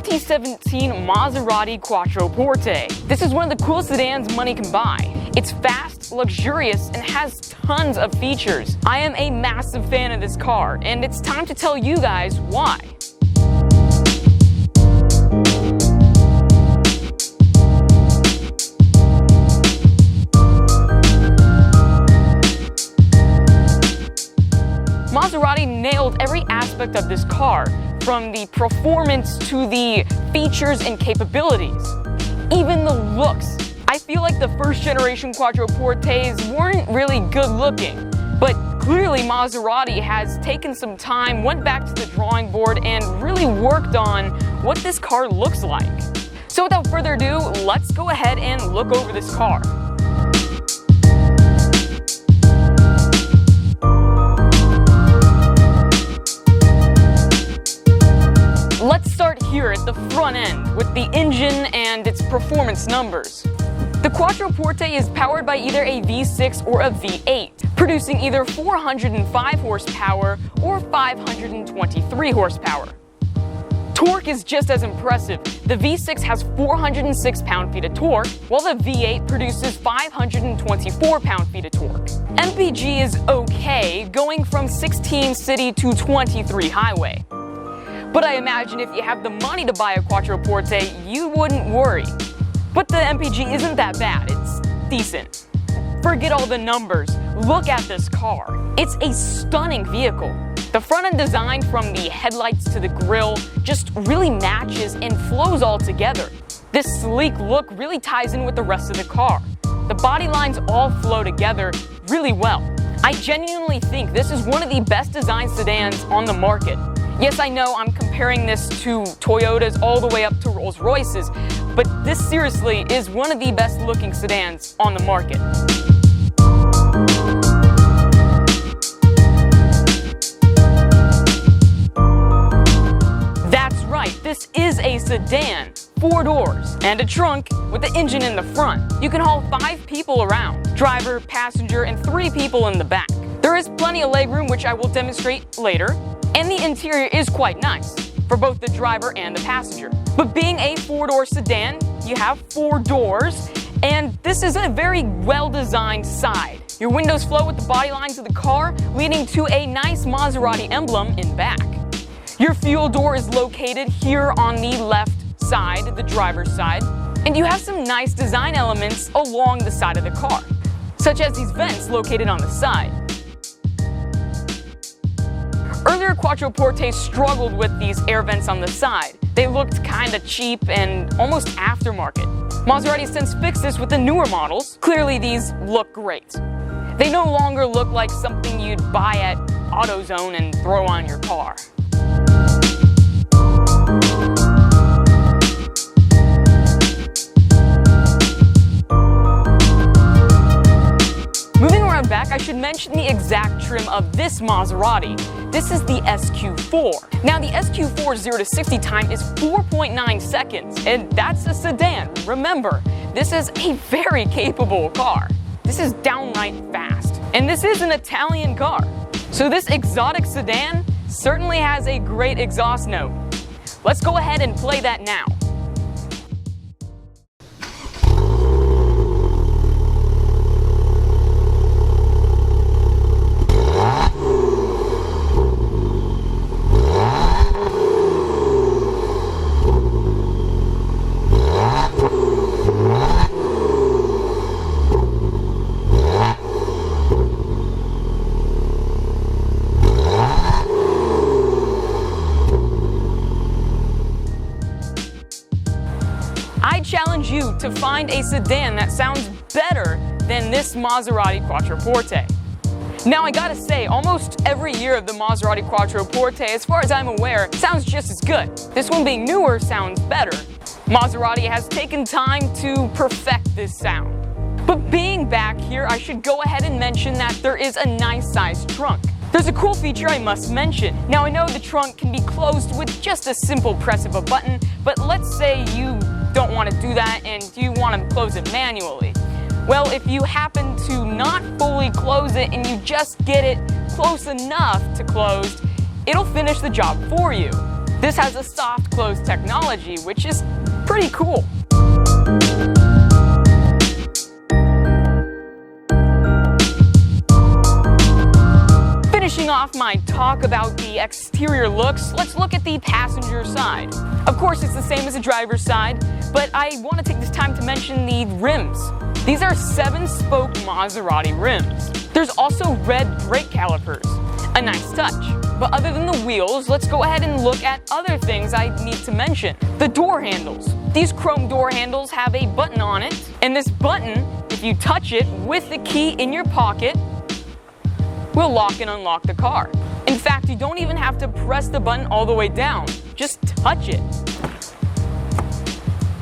2017 Maserati Quattroporte. This is one of the coolest sedans money can buy. It's fast, luxurious, and has tons of features. I am a massive fan of this car, and it's time to tell you guys why. Maserati nailed every aspect of this car, from the performance to the features and capabilities. Even the looks. I feel like the first generation Quattroportes weren't really good looking, but clearly Maserati has taken some time, went back to the drawing board, and really worked on what this car looks like. So without further ado, let's go ahead and look over this car. Let's start here at the front end with the engine and its performance numbers. The Quattroporte is powered by either a V6 or a V8, producing either 405 horsepower or 523 horsepower. Torque is just as impressive. The V6 has 406 pound-feet of torque, while the V8 produces 524 pound-feet of torque. MPG is okay, going from 16 city to 23 highway. But I imagine if you have the money to buy a Quattroporte, you wouldn't worry. But the MPG isn't that bad, it's decent. Forget all the numbers, look at this car. It's a stunning vehicle. The front end design, from the headlights to the grille, just really matches and flows all together. This sleek look really ties in with the rest of the car. The body lines all flow together really well. I genuinely think this is one of the best designed sedans on the market. Yes, I know I'm comparing this to Toyotas all the way up to Rolls Royces, but this seriously is one of the best looking sedans on the market. That's right, this is a sedan, 4 doors, and a trunk with the engine in the front. You can haul 5 people around, driver, passenger, and 3 people in the back. There is plenty of legroom, which I will demonstrate later. And the interior is quite nice, for both the driver and the passenger. But being a 4-door sedan, you have 4 doors, and this is a very well-designed side. Your windows flow with the body lines of the car, leading to a nice Maserati emblem in back. Your fuel door is located here on the left side, the driver's side, and you have some nice design elements along the side of the car, such as these vents located on the side. Earlier Quattroportes struggled with these air vents on the side. They looked kinda cheap and almost aftermarket. Maserati has since fixed this with the newer models. Clearly these look great. They no longer look like something you'd buy at AutoZone and throw on your car. Moving around back, I should mention the exact trim of this Maserati. This is the SQ4. Now the SQ4 0 to 60 time is 4.9 seconds, and that's a sedan. Remember, this is a very capable car. This is downright fast, and this is an Italian car. So this exotic sedan certainly has a great exhaust note. Let's go ahead and play that now. I challenge you to find a sedan that sounds better than this Maserati Quattroporte. Now I gotta say, almost every year of the Maserati Quattroporte, as far as I'm aware, sounds just as good. This one being newer sounds better. Maserati has taken time to perfect this sound. But being back here, I should go ahead and mention that there is a nice sized trunk. There's a cool feature I must mention. Now I know the trunk can be closed with just a simple press of a button, but let's say you don't want to do that and you want to close it manually. Well, if you happen to not fully close it and you just get it close enough to closed, it'll finish the job for you. This has a soft close technology, which is pretty cool. Finishing off my talk about the exterior looks, let's look at the passenger side. Of course, it's the same as the driver's side, but I want to take this time to mention the rims. These are 7-spoke Maserati rims. There's also red brake calipers, a nice touch. But other than the wheels, let's go ahead and look at other things I need to mention. The door handles. These chrome door handles have a button on it, and this button, if you touch it with the key in your pocket, will lock and unlock the car. In fact, you don't even have to press the button all the way down. Just touch it.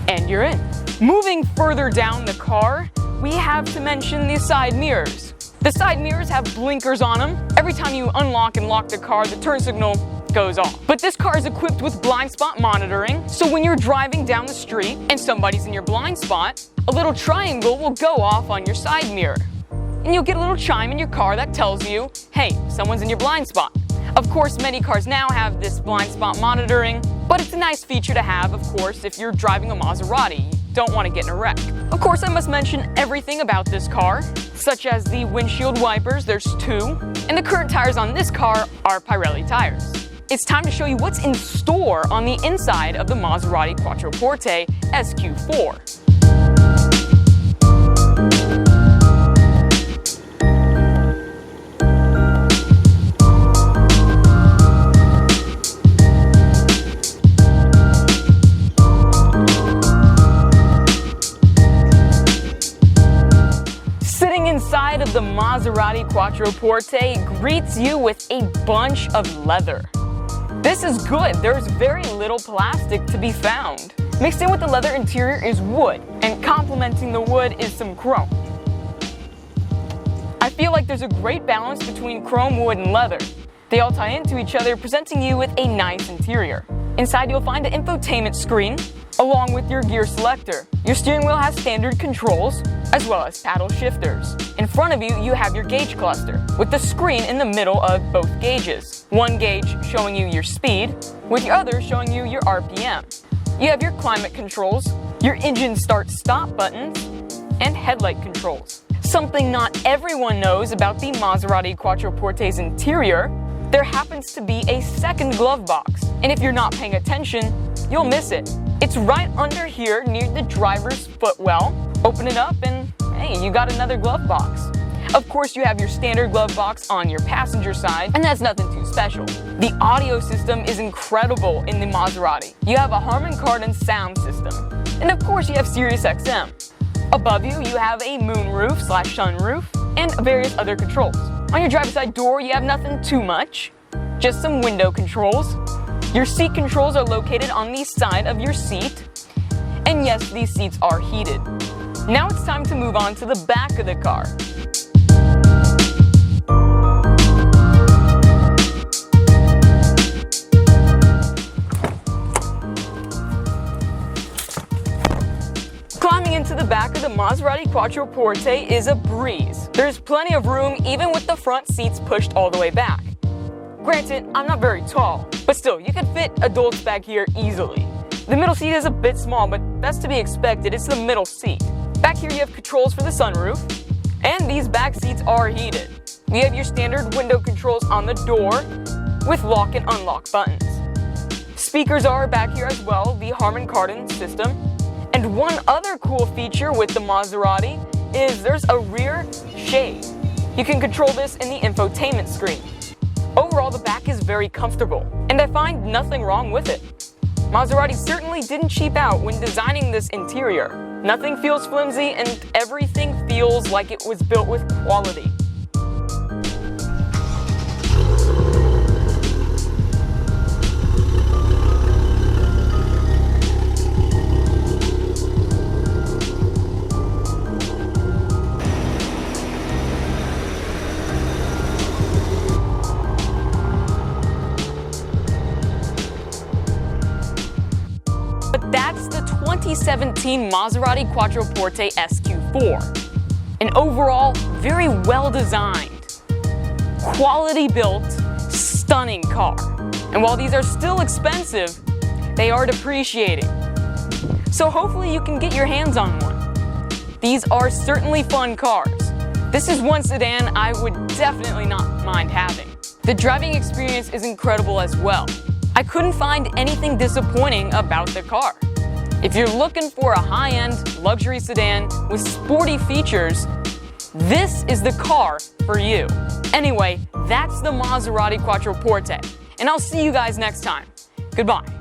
And you're in. Moving further down the car, we have to mention the side mirrors. The side mirrors have blinkers on them. Every time you unlock and lock the car, the turn signal goes off. But this car is equipped with blind spot monitoring, so when you're driving down the street and somebody's in your blind spot, a little triangle will go off on your side mirror. And you'll get a little chime in your car that tells you, hey, someone's in your blind spot. Of course, many cars now have this blind spot monitoring, but it's a nice feature to have, of course, if you're driving a Maserati. You don't want to get in a wreck. Of course, I must mention everything about this car, such as the windshield wipers, there's 2, and the current tires on this car are Pirelli tires. It's time to show you what's in store on the inside of the Maserati Quattroporte SQ4. Inside of the Maserati Quattroporte greets you with a bunch of leather. This is good, there's very little plastic to be found. Mixed in with the leather interior is wood, and complementing the wood is some chrome. I feel like there's a great balance between chrome, wood, and leather. They all tie into each other, presenting you with a nice interior. Inside you'll find an infotainment screen, along with your gear selector. Your steering wheel has standard controls, as well as paddle shifters. In front of you, you have your gauge cluster, with the screen in the middle of both gauges. One gauge showing you your speed, with the other showing you your RPM. You have your climate controls, your engine start-stop buttons, and headlight controls. Something not everyone knows about the Maserati Quattroporte's interior, there happens to be a second glove box. And if you're not paying attention, you'll miss it. It's right under here near the driver's footwell. Open it up and hey, you got another glove box. Of course, you have your standard glove box on your passenger side, and that's nothing too special. The audio system is incredible in the Maserati. You have a Harman Kardon sound system. And of course, you have Sirius XM. Above you, you have a moonroof/sunroof and various other controls. On your driver's side door, you have nothing too much, just some window controls. Your seat controls are located on the side of your seat. And yes, these seats are heated. Now it's time to move on to the back of the car. Climbing into the back of the Maserati Quattroporte is a breeze. There's plenty of room even with the front seats pushed all the way back. Granted, I'm not very tall, but still, you can fit adults back here easily. The middle seat is a bit small, but that's to be expected. It's the middle seat. Back here you have controls for the sunroof, and these back seats are heated. You have your standard window controls on the door with lock and unlock buttons. Speakers are back here as well, the Harman Kardon system. And one other cool feature with the Maserati is there's a rear shade. You can control this in the infotainment screen. Overall, the back is very comfortable, and I find nothing wrong with it. Maserati certainly didn't cheap out when designing this interior. Nothing feels flimsy, and everything feels like it was built with quality. But that's the 2017 Maserati Quattroporte SQ4. An overall, very well designed, quality built, stunning car. And while these are still expensive, they are depreciating. So hopefully you can get your hands on one. These are certainly fun cars. This is one sedan I would definitely not mind having. The driving experience is incredible as well. I couldn't find anything disappointing about the car. If you're looking for a high-end luxury sedan with sporty features, this is the car for you. Anyway, that's the Maserati Quattroporte, and I'll see you guys next time. Goodbye.